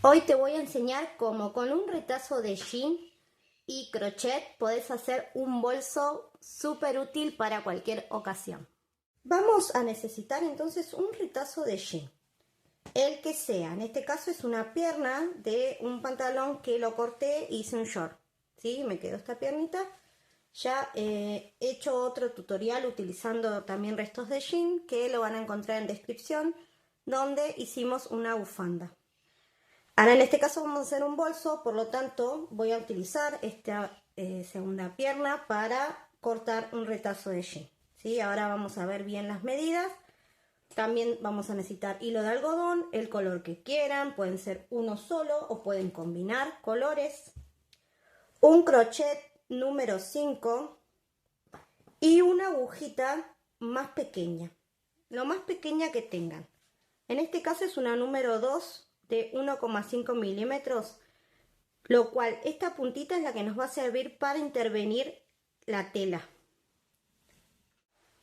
Hoy te voy a enseñar cómo con un retazo de jean y crochet podés hacer un bolso súper útil para cualquier ocasión. Vamos a necesitar entonces un retazo de jean, el que sea. En este caso es una pierna de un pantalón que lo corté e hice un short. ¿Sí? Me quedó esta piernita. Ya he hecho otro tutorial utilizando también restos de jean que lo van a encontrar en descripción, donde hicimos una bufanda. Ahora en este caso vamos a hacer un bolso, por lo tanto voy a utilizar esta segunda pierna para cortar un retazo de jean. ¿Sí? Ahora vamos a ver bien las medidas. También vamos a necesitar hilo de algodón, el color que quieran, pueden ser uno solo o pueden combinar colores. Un crochet número 5 y una agujita más pequeña, lo más pequeña que tengan. En este caso es una número 2 de 1,5 milímetros, lo cual esta puntita es la que nos va a servir para intervenir la tela.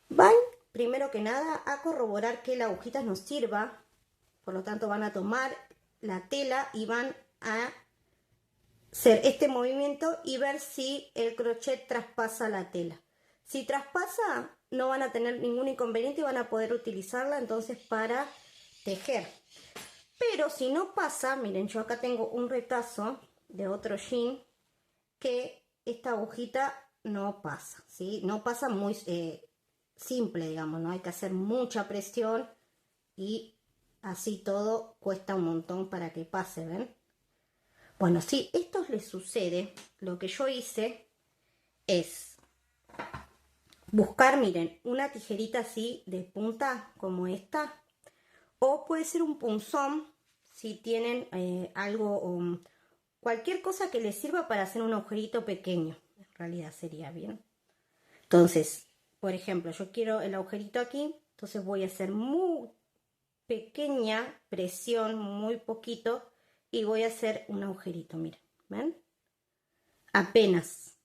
Van primero que nada a corroborar que la agujita nos sirva, por lo tanto van a tomar la tela y van a hacer este movimiento y ver si el crochet traspasa la tela. Si traspasa, no van a tener ningún inconveniente y van a poder utilizarla entonces para tejer. Pero si no pasa, miren, yo acá tengo un retazo de otro jean que esta agujita no pasa, ¿sí? No pasa muy simple, digamos, no hay que hacer mucha presión y así todo cuesta un montón para que pase, ¿ven? Bueno, si esto les sucede, lo que yo hice es buscar, miren, una tijerita así de punta como esta, o puede ser un punzón si tienen algo, cualquier cosa que les sirva para hacer un agujerito pequeño, en realidad sería bien. Entonces, por ejemplo, yo quiero el agujerito aquí, entonces voy a hacer muy pequeña presión, muy poquito, y voy a hacer un agujerito, miren, ¿ven? Apenas.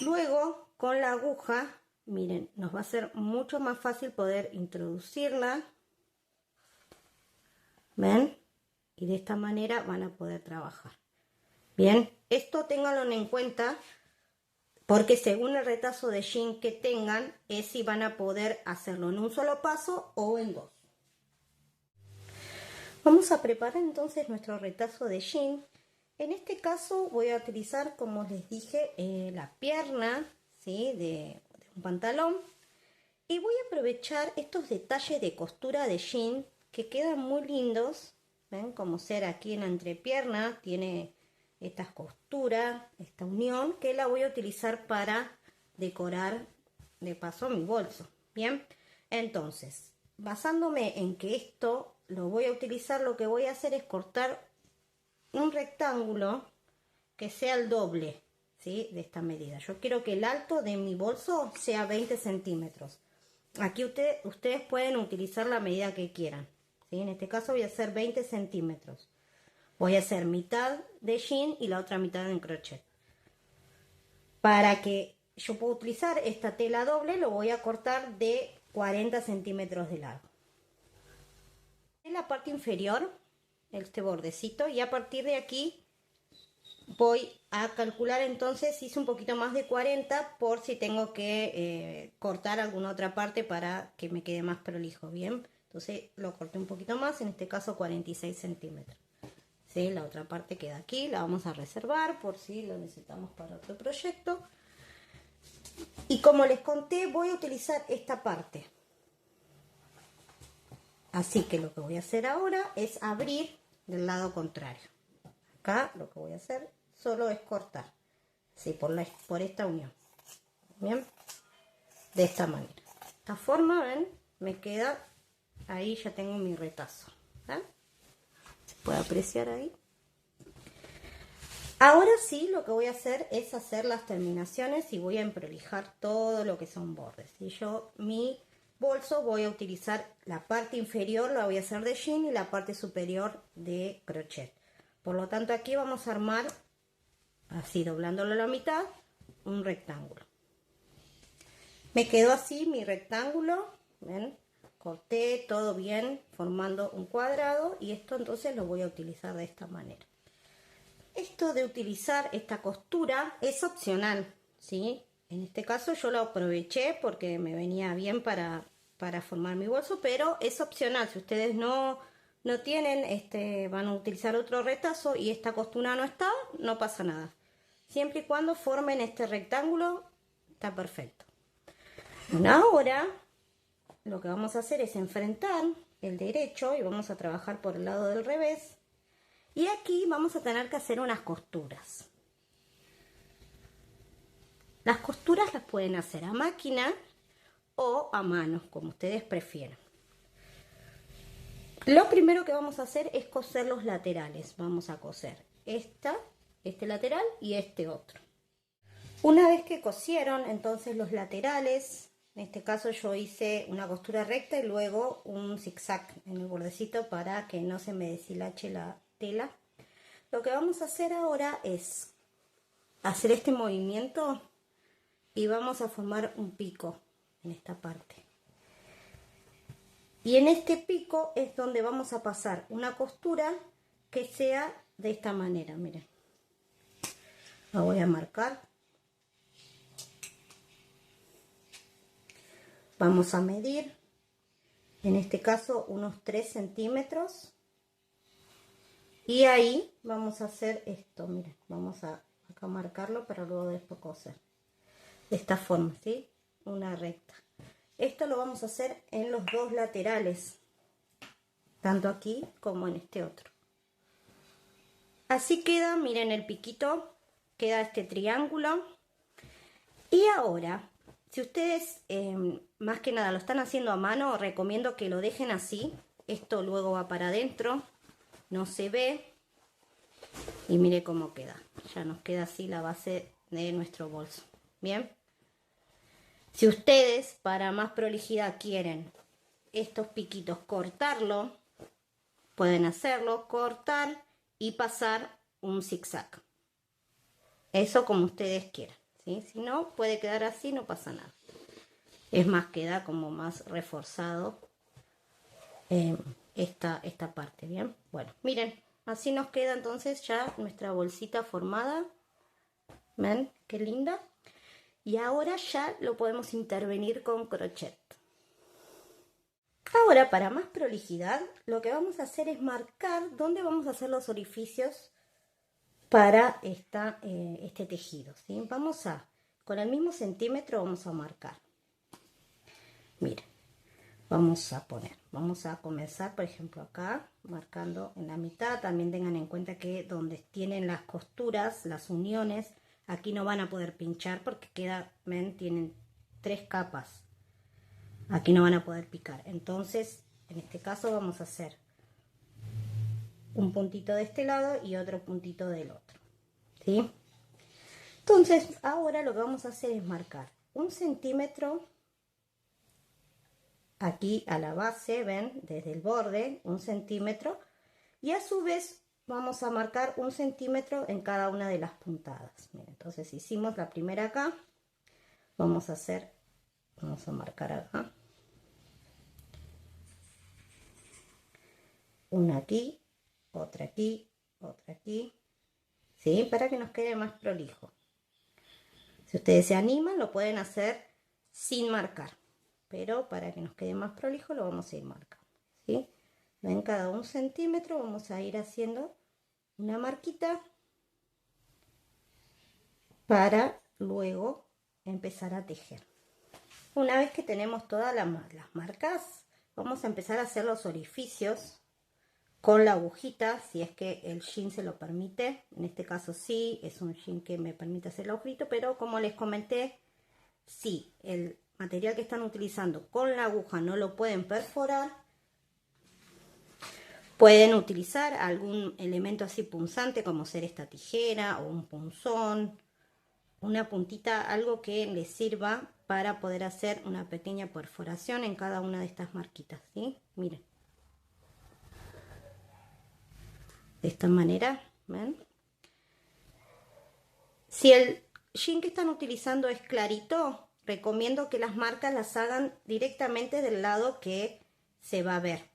Luego, con la aguja, miren, nos va a ser mucho más fácil poder introducirla, ¿ven? Y de esta manera van a poder trabajar. Bien, esto ténganlo en cuenta porque según el retazo de jean que tengan es si van a poder hacerlo en un solo paso o en dos. Vamos a preparar entonces nuestro retazo de jean. En este caso voy a utilizar, como les dije, la pierna, ¿sí? de un pantalón. Y voy a aprovechar estos detalles de costura de jean que quedan muy lindos. ¿Ven? Como ser aquí en la entrepierna tiene estas costuras, esta unión, que la voy a utilizar para decorar de paso mi bolso. Bien, entonces, basándome en que esto lo voy a utilizar, lo que voy a hacer es cortar un rectángulo que sea el doble, ¿sí? De esta medida. Yo quiero que el alto de mi bolso sea 20 centímetros. Aquí ustedes pueden utilizar la medida que quieran, ¿sí? En este caso voy a hacer 20 centímetros. Voy a hacer mitad de jean y la otra mitad en crochet. Para que yo pueda utilizar esta tela doble, lo voy a cortar de 40 centímetros de largo. En la parte inferior, este bordecito, y a partir de aquí voy a calcular, entonces hice un poquito más de 40 por si tengo que cortar alguna otra parte para que me quede más prolijo, ¿bien? Entonces lo corté un poquito más, en este caso 46 centímetros. ¿Sí? La otra parte queda aquí, la vamos a reservar por si lo necesitamos para otro proyecto. Y como les conté, voy a utilizar esta parte. Así que lo que voy a hacer ahora es abrir del lado contrario. Acá lo que voy a hacer solo es cortar, ¿sí? por esta unión. Bien, de esta manera. De esta forma, ven, me queda, ahí ya tengo mi retazo. ¿Ven? Se puede apreciar ahí. Ahora sí, lo que voy a hacer es hacer las terminaciones y voy a emprolijar todo lo que son bordes. Y yo, mi bolso, voy a utilizar la parte inferior, la voy a hacer de jean y la parte superior de crochet. Por lo tanto, aquí vamos a armar, así doblándolo a la mitad, un rectángulo. Me quedó así mi rectángulo, ¿ven? corté todo bien formando un cuadrado y esto entonces lo voy a utilizar de esta manera. Esto de utilizar esta costura es opcional, ¿sí? En este caso yo lo aproveché porque me venía bien para formar mi bolso, pero es opcional. Si ustedes no tienen, van a utilizar otro retazo y esta costura no está, no pasa nada. Siempre y cuando formen este rectángulo, está perfecto. Bueno, ahora lo que vamos a hacer es enfrentar el derecho y vamos a trabajar por el lado del revés. Y aquí vamos a tener que hacer unas costuras. Las costuras las pueden hacer a máquina o a mano, como ustedes prefieran. Lo primero que vamos a hacer es coser los laterales. Vamos a coser este lateral y este otro. Una vez que cosieron entonces los laterales, en este caso yo hice una costura recta y luego un zigzag en el bordecito para que no se me deshilache la tela. Lo que vamos a hacer ahora es hacer este movimiento y vamos a formar un pico en esta parte. Y en este pico es donde vamos a pasar una costura que sea de esta manera, miren. La voy a marcar. Vamos a medir, en este caso unos 3 centímetros. Y ahí vamos a hacer esto, miren, vamos a acá marcarlo para luego después coser. De esta forma, ¿sí? Una recta. Esto lo vamos a hacer en los dos laterales, tanto aquí como en este otro. Así queda, miren el piquito, queda este triángulo. Y ahora, si ustedes más que nada lo están haciendo a mano, recomiendo que lo dejen así. Esto luego va para adentro, no se ve. Y mire cómo queda. Ya nos queda así la base de nuestro bolso. Bien. Si ustedes para más prolijidad quieren estos piquitos cortarlo, pueden hacerlo, cortar y pasar un zigzag. Eso como ustedes quieran, ¿sí? Si no, puede quedar así, no pasa nada. Es más, queda como más reforzado esta parte, ¿bien? Bueno, miren, así nos queda entonces ya nuestra bolsita formada. ¿Ven? Qué linda. Y ahora ya lo podemos intervenir con crochet. Ahora, para más prolijidad, lo que vamos a hacer es marcar dónde vamos a hacer los orificios para este tejido, ¿sí? Con el mismo centímetro vamos a marcar. Miren, vamos a comenzar, por ejemplo, acá, marcando en la mitad. También tengan en cuenta que donde tienen las costuras, las uniones, aquí no van a poder pinchar porque ven, tienen 3 capas. Aquí no van a poder picar. Entonces, en este caso vamos a hacer un puntito de este lado y otro puntito del otro, ¿sí? Entonces, ahora lo que vamos a hacer es marcar 1 centímetro aquí a la base, ven, desde el borde, 1 centímetro. Y a su vez vamos a marcar 1 centímetro en cada una de las puntadas. Miren, entonces hicimos la primera acá, vamos a marcar acá, una aquí, otra aquí, otra aquí, ¿sí? Para que nos quede más prolijo. Si ustedes se animan, lo pueden hacer sin marcar, pero para que nos quede más prolijo lo vamos a ir marcando, ¿sí? En cada 1 centímetro vamos a ir haciendo una marquita para luego empezar a tejer. Una vez que tenemos todas las marcas, vamos a empezar a hacer los orificios con la agujita, si es que el jean se lo permite. En este caso sí, es un jean que me permite hacer el agujerito, pero como les comenté, si el material que están utilizando con la aguja no lo pueden perforar, pueden utilizar algún elemento así punzante como ser esta tijera o un punzón, una puntita, algo que les sirva para poder hacer una pequeña perforación en cada una de estas marquitas, ¿sí? Miren. De esta manera, ¿ven? Si el jean que están utilizando es clarito, recomiendo que las marcas las hagan directamente del lado que se va a ver.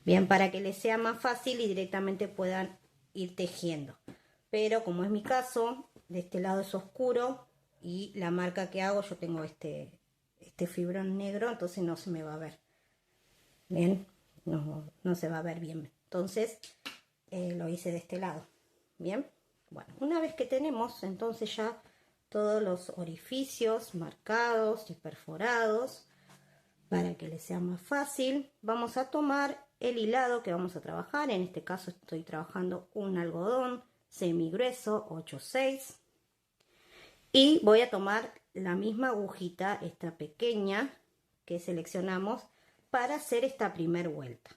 Bien, para que les sea más fácil y directamente puedan ir tejiendo. Pero como es mi caso, de este lado es oscuro y la marca que hago, yo tengo este fibrón negro, entonces no se me va a ver. Bien, no se va a ver bien. Entonces lo hice de este lado. Bien, bueno, una vez que tenemos entonces ya todos los orificios marcados y perforados, para que les sea más fácil, vamos a tomar el hilado que vamos a trabajar. En este caso estoy trabajando un algodón semigrueso 8/6 y voy a tomar la misma agujita, esta pequeña que seleccionamos para hacer esta primera vuelta.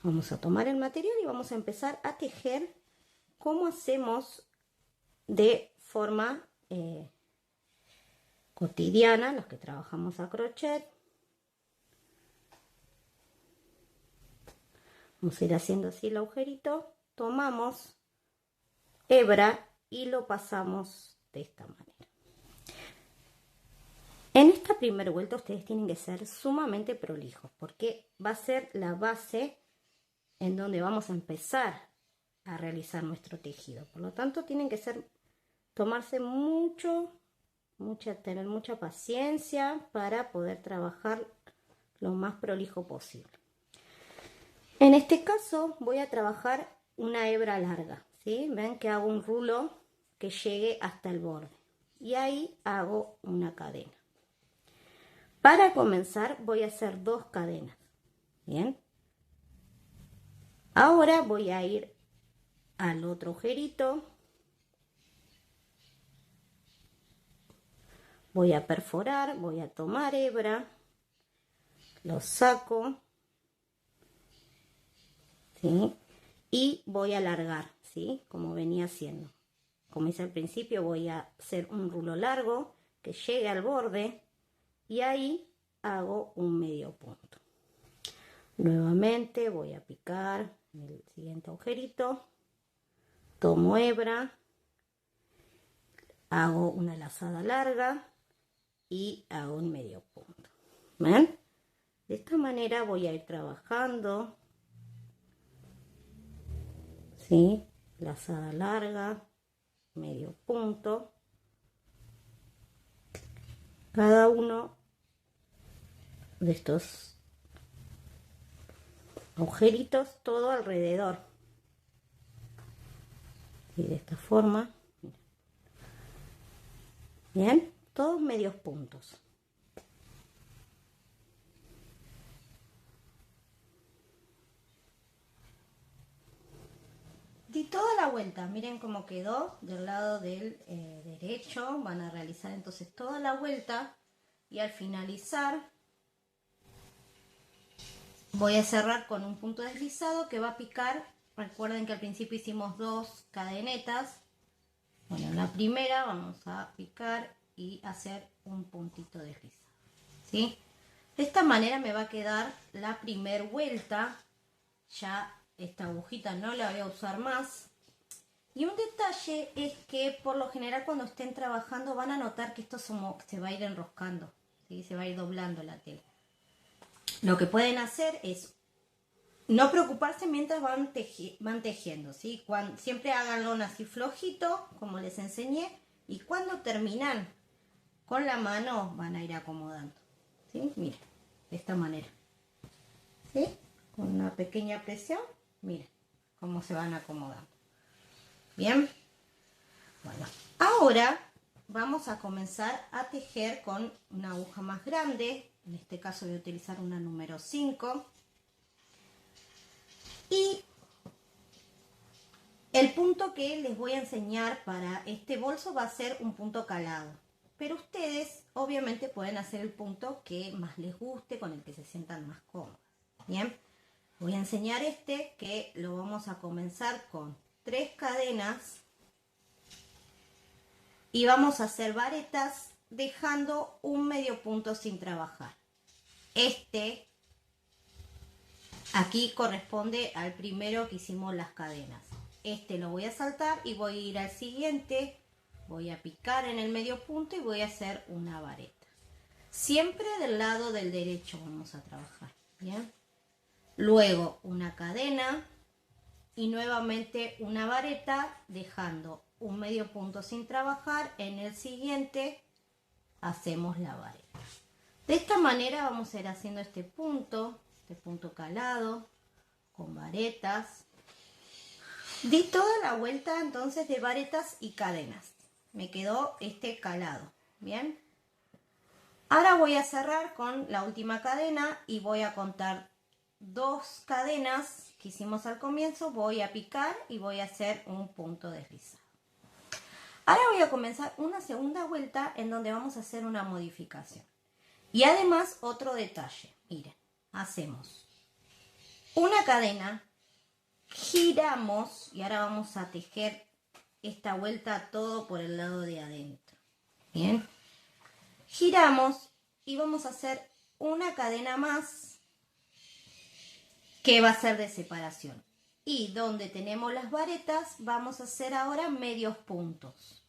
Vamos a tomar el material y vamos a empezar a tejer como hacemos de forma cotidiana los que trabajamos a crochet. Vamos a ir haciendo así el agujerito, tomamos hebra y lo pasamos de esta manera. En esta primera vuelta ustedes tienen que ser sumamente prolijos porque va a ser la base en donde vamos a empezar a realizar nuestro tejido. Por lo tanto, tienen que tomarse tener mucha paciencia para poder trabajar lo más prolijo posible. En este caso voy a trabajar una hebra larga, ¿sí? Ven que hago un rulo que llegue hasta el borde y ahí hago una cadena. Para comenzar voy a hacer 2 cadenas, ¿bien? Ahora voy a ir al otro agujerito, voy a perforar, voy a tomar hebra, lo saco, ¿sí? Y voy a alargar, ¿sí? Como venía haciendo. Como hice al principio, voy a hacer un rulo largo que llegue al borde y ahí hago un medio punto. Nuevamente voy a picar en el siguiente agujerito, tomo hebra, hago una lazada larga y hago un medio punto. ¿Ven? De esta manera voy a ir trabajando, ¿sí? Lazada larga, medio punto, cada uno de estos agujeritos, todo alrededor, y de esta forma, bien, todos medios puntos. Di toda la vuelta, miren cómo quedó del lado del derecho. Van a realizar entonces toda la vuelta y al finalizar voy a cerrar con un punto deslizado que va a picar. Recuerden que al principio hicimos 2 cadenetas. Bueno, en la primera vamos a picar y hacer un puntito deslizado, ¿sí? De esta manera me va a quedar la primera vuelta. Ya esta agujita no la voy a usar más. Y un detalle es que por lo general cuando estén trabajando van a notar que esto se va a ir enroscando, ¿sí? Se va a ir doblando la tela. Lo que pueden hacer es no preocuparse mientras van tejiendo, ¿sí? Siempre háganlo así flojito, como les enseñé, y cuando terminan con la mano van a ir acomodando, ¿sí? Miren, de esta manera, ¿sí? Con una pequeña presión, miren cómo se van acomodando. Bien, bueno, ahora vamos a comenzar a tejer con una aguja más grande. En este caso voy a utilizar una número 5. Y el punto que les voy a enseñar para este bolso va a ser un punto calado. Pero ustedes obviamente pueden hacer el punto que más les guste, con el que se sientan más cómodos. Bien, voy a enseñar que lo vamos a comenzar con 3 cadenas. Y vamos a hacer varetas dejando un medio punto sin trabajar. Aquí corresponde al primero que hicimos las cadenas. Lo voy a saltar y voy a ir al siguiente. Voy a picar en el medio punto y voy a hacer una vareta. Siempre del lado del derecho vamos a trabajar. Bien. Luego una cadena y nuevamente una vareta, dejando un medio punto sin trabajar. En el siguiente hacemos la vareta. De esta manera vamos a ir haciendo este punto calado con varetas. Di toda la vuelta entonces de varetas y cadenas. Me quedó este calado. Bien. Ahora voy a cerrar con la última cadena y voy a contar 2 cadenas que hicimos al comienzo. Voy a picar y voy a hacer un punto deslizado. Ahora voy a comenzar una segunda vuelta en donde vamos a hacer una modificación. Y además otro detalle. Miren, hacemos una cadena, giramos y ahora vamos a tejer esta vuelta todo por el lado de adentro. Bien. Giramos y vamos a hacer una cadena más que va a ser de separación. Y donde tenemos las varetas vamos a hacer ahora medios puntos.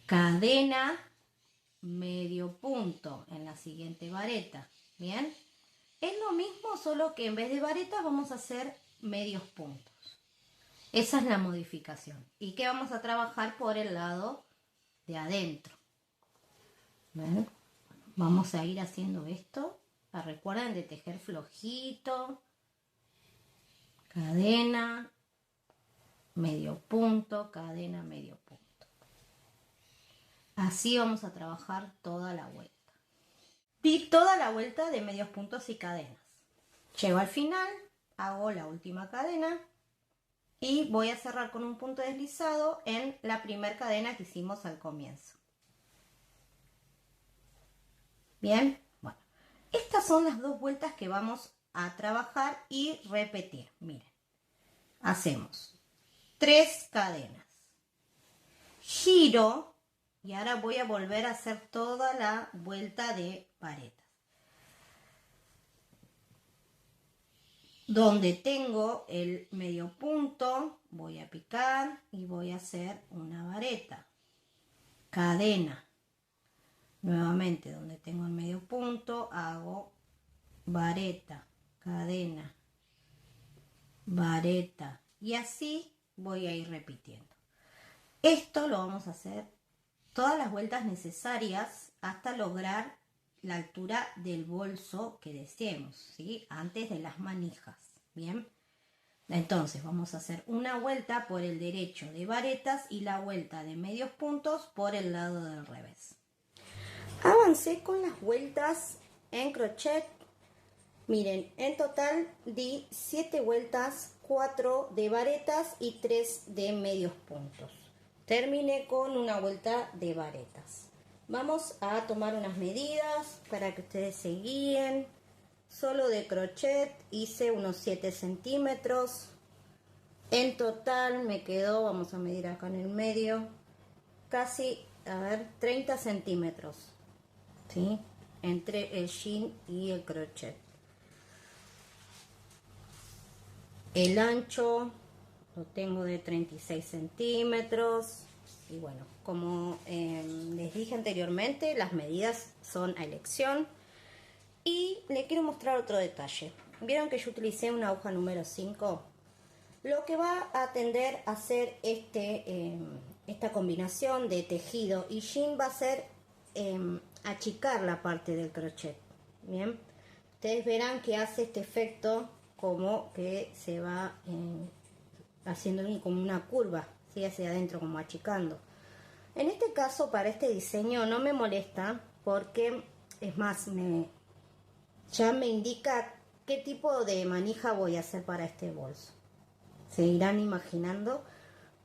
Cadena, medio punto en la siguiente vareta. Bien. Es lo mismo, solo que en vez de varetas vamos a hacer medios puntos. Esa es la modificación. Y que vamos a trabajar por el lado de adentro. ¿Ven? Vamos a ir haciendo esto. Recuerden de tejer flojito. Cadena, medio punto, cadena, medio punto. Así vamos a trabajar toda la vuelta. Di toda la vuelta de medios puntos y cadenas. Llego al final, hago la última cadena y voy a cerrar con un punto deslizado en la primera cadena que hicimos al comienzo. Bien, bueno, estas son las 2 vueltas que vamos a trabajar y repetir. Miren, hacemos 3 cadenas, giro y ahora voy a volver a hacer toda la vuelta de varetas. Donde tengo el medio punto, voy a picar y voy a hacer una vareta. Cadena. Nuevamente, donde tengo el medio punto, hago vareta, cadena, vareta. Y así voy a ir repitiendo. Esto lo vamos a hacer todas las vueltas necesarias hasta lograr la altura del bolso que deseemos, ¿sí? Antes de las manijas, ¿bien? Entonces vamos a hacer una vuelta por el derecho de varetas y la vuelta de medios puntos por el lado del revés. Avancé con las vueltas en crochet. Miren, en total di 7 vueltas, 4 de varetas y 3 de medios puntos. Terminé con una vuelta de varetas. Vamos a tomar unas medidas para que ustedes se guíen. Solo de crochet hice unos 7 centímetros. En total me quedó, vamos a medir acá en el medio, casi, 30 centímetros. ¿Sí? Entre el jean y el crochet. El ancho lo tengo de 36 centímetros. Y bueno, como les dije anteriormente, las medidas son a elección. Y le quiero mostrar otro detalle. Vieron que yo utilicé una aguja número 5. Lo que va a tender a hacer esta combinación de tejido y jean va a ser achicar la parte del crochet. Bien, ustedes verán que hace este efecto como que se va haciendo como una curva, ¿sí? Hacia adentro, como achicando. En este caso, para este diseño no me molesta porque es más, ya me indica qué tipo de manija voy a hacer para este bolso. Se irán imaginando,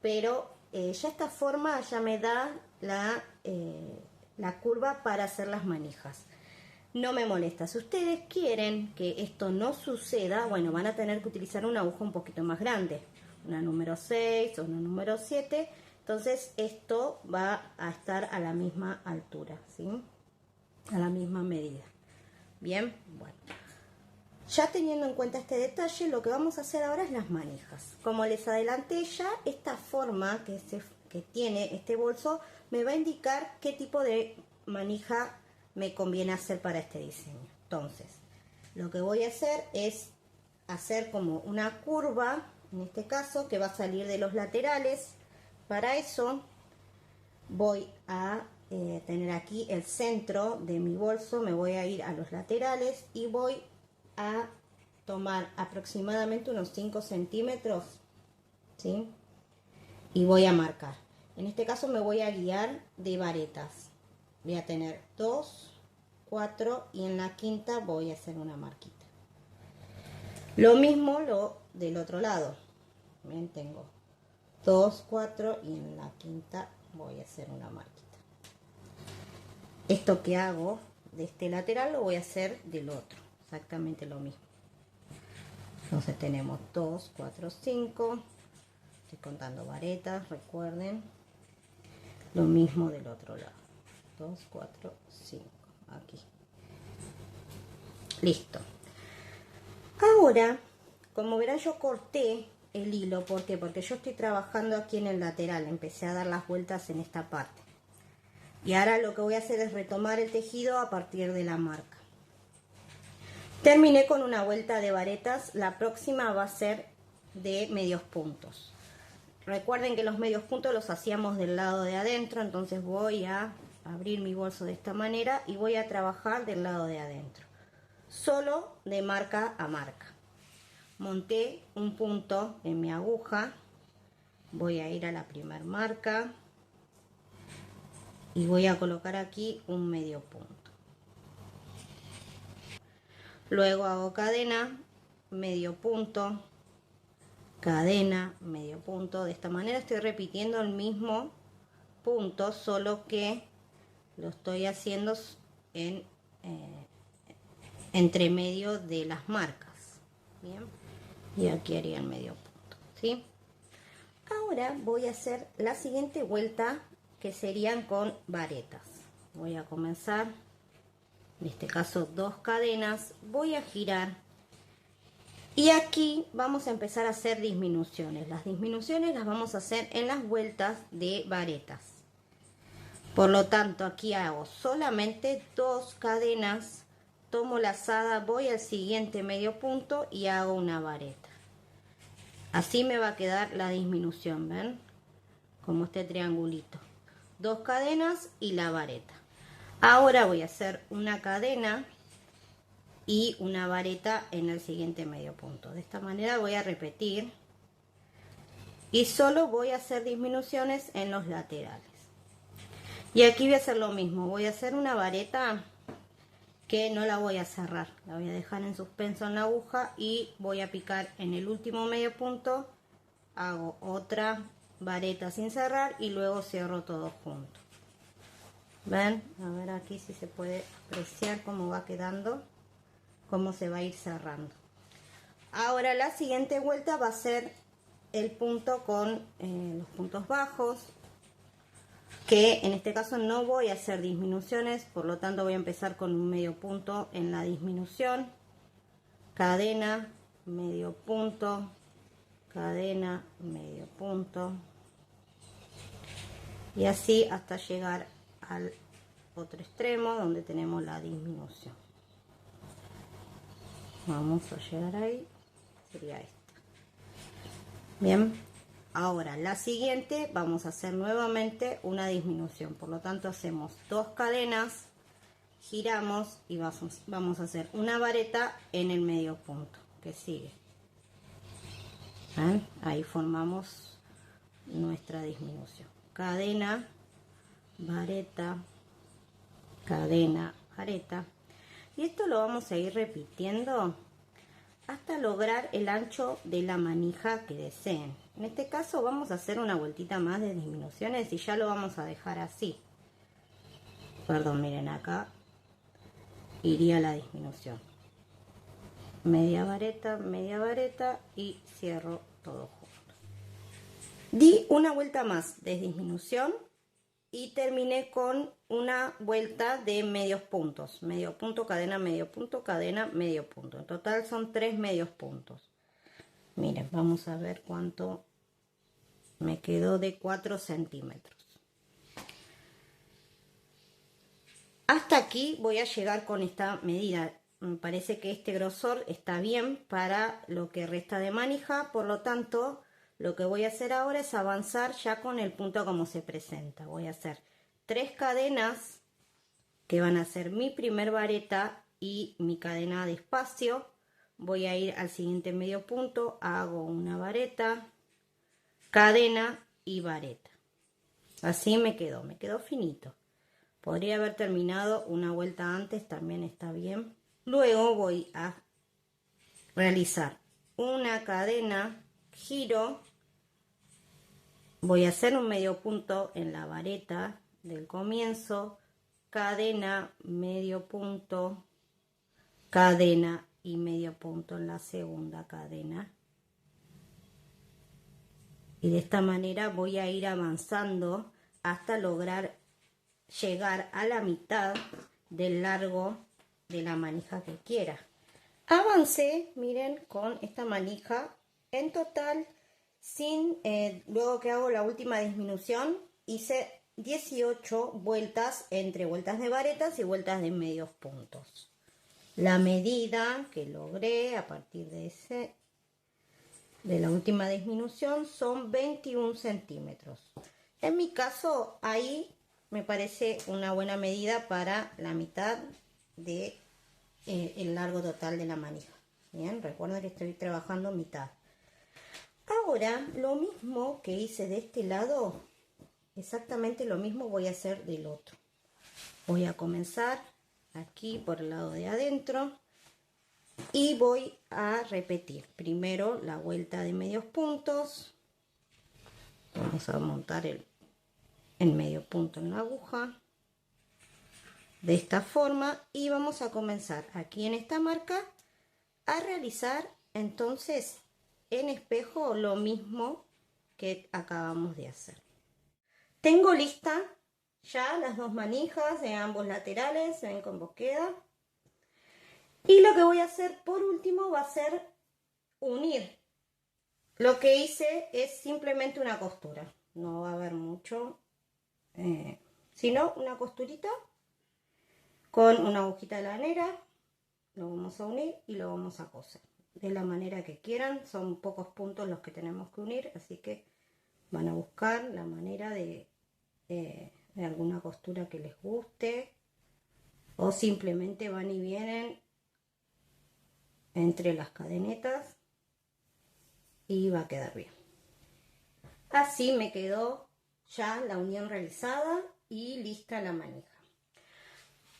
pero ya esta forma ya me da la curva para hacer las manijas. No me molesta. Si ustedes quieren que esto no suceda, bueno, van a tener que utilizar una aguja un poquito más grande, una número 6 o una número 7. Entonces esto va a estar a la misma altura, ¿sí? A la misma medida. Bien, bueno. Ya teniendo en cuenta este detalle, lo que vamos a hacer ahora es las manijas. Como les adelanté ya, esta forma que tiene este bolso me va a indicar qué tipo de manija me conviene hacer para este diseño. Entonces, lo que voy a hacer es hacer como una curva, en este caso, que va a salir de los laterales. Para eso voy a tener aquí el centro de mi bolso, me voy a ir a los laterales y voy a tomar aproximadamente unos 5 centímetros, ¿sí? Y voy a marcar. En este caso me voy a guiar de varetas. Voy a tener 2, 4 y en la quinta voy a hacer una marquita. Lo mismo del otro lado. Bien, tengo 2, 4 y en la quinta voy a hacer una marquita. Esto que hago de este lateral lo voy a hacer del otro, exactamente lo mismo. Entonces tenemos 2, 4, 5. Estoy contando varetas, recuerden. Lo mismo del otro lado. 2, 4, 5. Aquí. Listo. Ahora, como verán, yo corté el hilo. ¿Por qué? Porque yo estoy trabajando aquí en el lateral. Empecé a dar las vueltas en esta parte. Y ahora lo que voy a hacer es retomar el tejido a partir de la marca. Terminé con una vuelta de varetas. La próxima va a ser de medios puntos. Recuerden que los medios puntos los hacíamos del lado de adentro. Entonces voy a abrir mi bolso de esta manera y voy a trabajar del lado de adentro. Solo de marca a marca. Monté un punto en mi aguja. Voy a ir a la primera marca. Y voy a colocar aquí un medio punto. Luego hago cadena, medio punto, cadena, medio punto. De esta manera estoy repitiendo el mismo punto, solo que lo estoy haciendo en entre medio de las marcas. Bien, y aquí haría el medio punto, ¿sí? Ahora voy a hacer la siguiente vuelta, que serían con varetas. Voy a comenzar, en este caso 2 cadenas, voy a girar y aquí vamos a empezar a hacer disminuciones. Las disminuciones las vamos a hacer en las vueltas de varetas. Por lo tanto, aquí hago solamente 2 cadenas, tomo lazada, voy al siguiente medio punto y hago una vareta. Así me va a quedar la disminución, ¿ven? Como este triangulito. 2 cadenas y la vareta. Ahora voy a hacer una cadena y una vareta en el siguiente medio punto. De esta manera voy a repetir y solo voy a hacer disminuciones en los laterales. Y aquí voy a hacer lo mismo. Voy a hacer una vareta que no la voy a cerrar. La voy a dejar en suspenso en la aguja y voy a picar en el último medio punto. Hago otra vareta sin cerrar y luego cierro todo junto. ¿Ven? A ver aquí si se puede apreciar cómo va quedando, cómo se va a ir cerrando. Ahora la siguiente vuelta va a ser el punto con los puntos bajos, que en este caso no voy a hacer disminuciones, por lo tanto voy a empezar con un medio punto en la disminución, cadena, medio punto, cadena, medio punto, y así hasta llegar al otro extremo donde tenemos la disminución. Vamos a llegar ahí, sería esta. Bien, ahora la siguiente vamos a hacer nuevamente una disminución, por lo tanto hacemos 2 cadenas, giramos y vamos a hacer una vareta en el medio punto que sigue. ¿Ven? Ahí formamos nuestra disminución. Cadena, vareta, cadena, vareta, y esto lo vamos a ir repitiendo hasta lograr el ancho de la manija que deseen. En este caso vamos a hacer una vueltita más de disminuciones y ya lo vamos a dejar así. Perdón, miren, acá iría la disminución. Media vareta y cierro todo junto. Di una vuelta más de disminución y terminé con una vuelta de medios puntos. Medio punto, cadena, medio punto, cadena, medio punto. En total son 3 medios puntos. Miren, vamos a ver cuánto me quedó de 4 centímetros. Hasta aquí voy a llegar con esta medida. me parece que este grosor está bien para lo que resta de manija, por lo tanto lo que voy a hacer ahora es avanzar ya con el punto como se presenta. Voy a hacer 3 cadenas que van a ser mi primer vareta y mi cadena de espacio. Voy a ir al siguiente medio punto, hago una vareta, cadena y vareta. Así me quedó finito. Podría haber terminado una vuelta antes, también está bien. Luego voy a realizar una cadena, giro, voy a hacer un medio punto en la vareta del comienzo, cadena, medio punto, cadena y medio punto en la segunda cadena. Y de esta manera voy a ir avanzando hasta lograr llegar a la mitad del largo de la manija que quiera. Avancé, miren, con esta manija en total, sin luego que hago la última disminución, hice 18 vueltas entre vueltas de varetas y vueltas de medios puntos. La medida que logré a partir de la última disminución son 21 centímetros. En mi caso, ahí me parece una buena medida para la mitad de el largo total de la manija. Bien, recuerden que estoy trabajando mitad. Ahora, lo mismo que hice de este lado, exactamente lo mismo voy a hacer del otro. Voy a comenzar aquí por el lado de adentro y voy a repetir primero la vuelta de medios puntos. Vamos a montar el medio punto en la aguja de esta forma y vamos a comenzar aquí en esta marca a realizar entonces en espejo lo mismo que acabamos de hacer. Tengo lista ya las dos manijas de ambos laterales, ven cómo queda. Y lo que voy a hacer por último va a ser unir. Lo que hice es simplemente una costura, no va a haber mucho, sino una costurita con una agujita de lanera. Lo vamos a unir y lo vamos a coser de la manera que quieran. Son pocos puntos los que tenemos que unir, así que van a buscar la manera de alguna costura que les guste, o simplemente van y vienen entre las cadenetas y va a quedar bien. Así me quedó ya la unión realizada y lista la manija.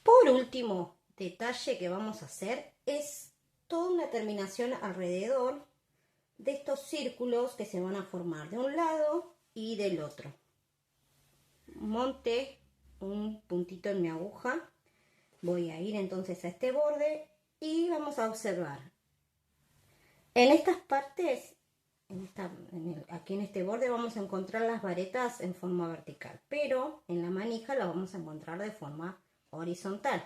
Por último detalle que vamos a hacer es toda una terminación alrededor de estos círculos que se van a formar de un lado y del otro. Monté un puntito en mi aguja, voy a ir entonces a este borde y vamos a observar en estas partes, aquí en este borde vamos a encontrar las varetas en forma vertical, pero en la manija las vamos a encontrar de forma horizontal.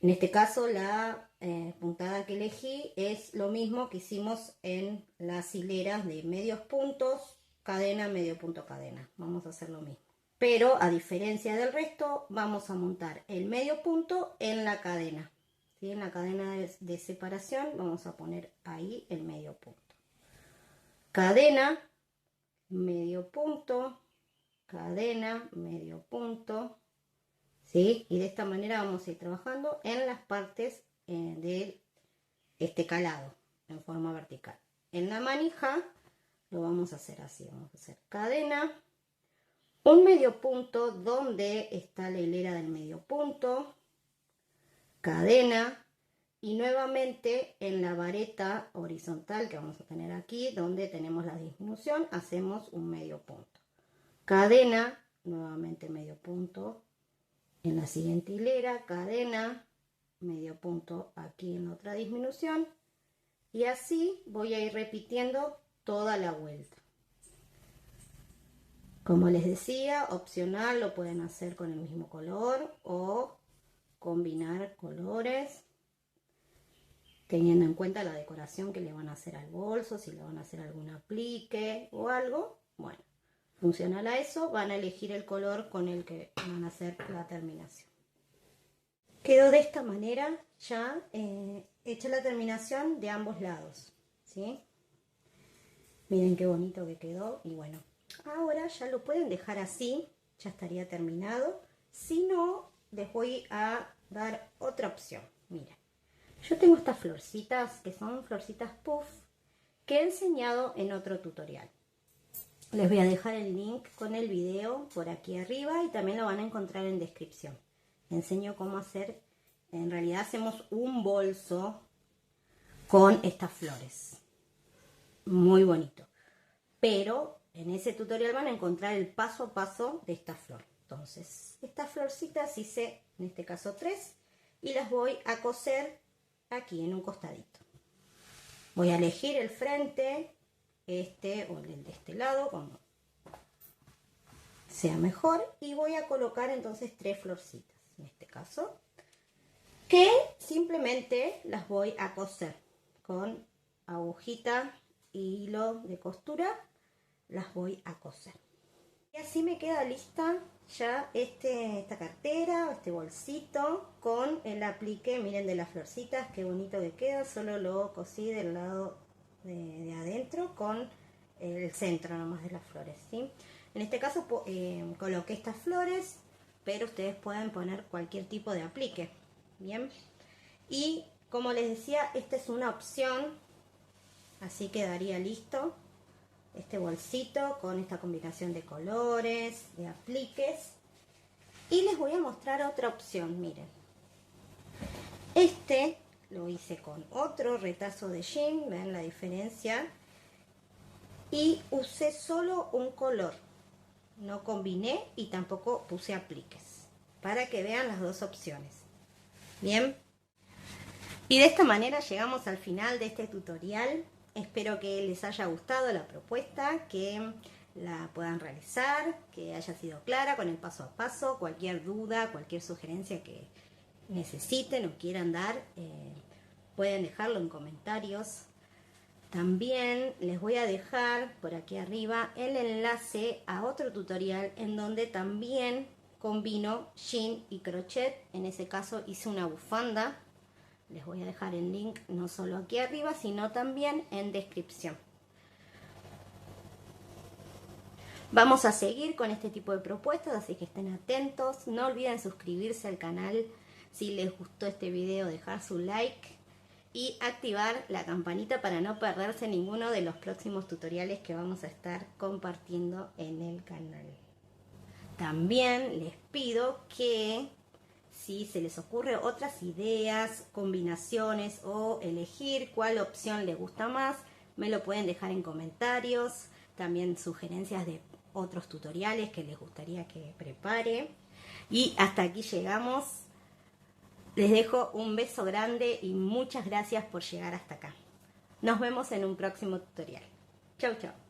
En este caso la puntada que elegí es lo mismo que hicimos en las hileras de medios puntos, cadena, medio punto, cadena. Vamos a hacer lo mismo. Pero a diferencia del resto vamos a montar el medio punto en la cadena. ¿Sí? En la cadena de separación vamos a poner ahí el medio punto. Cadena, medio punto, cadena, medio punto. ¿Sí? Y de esta manera vamos a ir trabajando en las partes de este calado en forma vertical. En la manija lo vamos a hacer así, vamos a hacer cadena, un medio punto donde está la hilera del medio punto, cadena y nuevamente en la vareta horizontal que vamos a tener aquí donde tenemos la disminución hacemos un medio punto, cadena, nuevamente medio punto. En la siguiente hilera, cadena, medio punto aquí en otra disminución y así voy a ir repitiendo toda la vuelta. Como les decía, opcional, lo pueden hacer con el mismo color o combinar colores teniendo en cuenta la decoración que le van a hacer al bolso, si le van a hacer algún aplique o algo. Bueno, funcional a eso, van a elegir el color con el que van a hacer la terminación. Quedó de esta manera ya hecha la terminación de ambos lados, ¿sí? Miren qué bonito que quedó. Y bueno, ahora ya lo pueden dejar así, ya estaría terminado. Si no, les voy a dar otra opción. Miren, yo tengo estas florcitas que son florcitas puff que he enseñado en otro tutorial. Les voy a dejar el link con el video por aquí arriba y también lo van a encontrar en descripción. Enseño cómo hacer, en realidad hacemos un bolso con estas flores. Muy bonito. Pero en ese tutorial van a encontrar el paso a paso de esta flor. Entonces, estas florcitas hice, en este caso 3, y las voy a coser aquí en un costadito. Voy a elegir el frente, o el de este lado, como sea mejor, y voy a colocar entonces 3 florcitas, en este caso, que simplemente las voy a coser con agujita y hilo de costura, las voy a coser. Y así me queda lista ya esta cartera, este bolsito con el aplique, miren, de las florcitas, qué bonito que queda. Solo lo cosí del lado de adentro con el centro nomás de las flores, ¿sí? En este caso coloqué estas flores, pero ustedes pueden poner cualquier tipo de aplique, ¿bien? Y como les decía, esta es una opción, así quedaría listo este bolsito con esta combinación de colores, de apliques. Y les voy a mostrar otra opción, miren. Este lo hice con otro retazo de jean, ven la diferencia. Y usé solo un color, no combiné y tampoco puse apliques, para que vean las dos opciones. Bien. Y de esta manera llegamos al final de este tutorial. Espero que les haya gustado la propuesta, que la puedan realizar, que haya sido clara con el paso a paso. Cualquier duda, cualquier sugerencia que necesiten o quieran dar, pueden dejarlo en comentarios. También les voy a dejar por aquí arriba el enlace a otro tutorial en donde también combino jean y crochet. En ese caso hice una bufanda. Les voy a dejar el link no solo aquí arriba, sino también en descripción. Vamos a seguir con este tipo de propuestas, así que estén atentos. No olviden suscribirse al canal si les gustó este video, dejar su like y activar la campanita para no perderse ninguno de los próximos tutoriales que vamos a estar compartiendo en el canal. También les pido que si se les ocurre otras ideas, combinaciones o elegir cuál opción les gusta más, me lo pueden dejar en comentarios. También sugerencias de otros tutoriales que les gustaría que prepare. Y hasta aquí llegamos. Les dejo un beso grande y muchas gracias por llegar hasta acá. Nos vemos en un próximo tutorial. Chau, chau.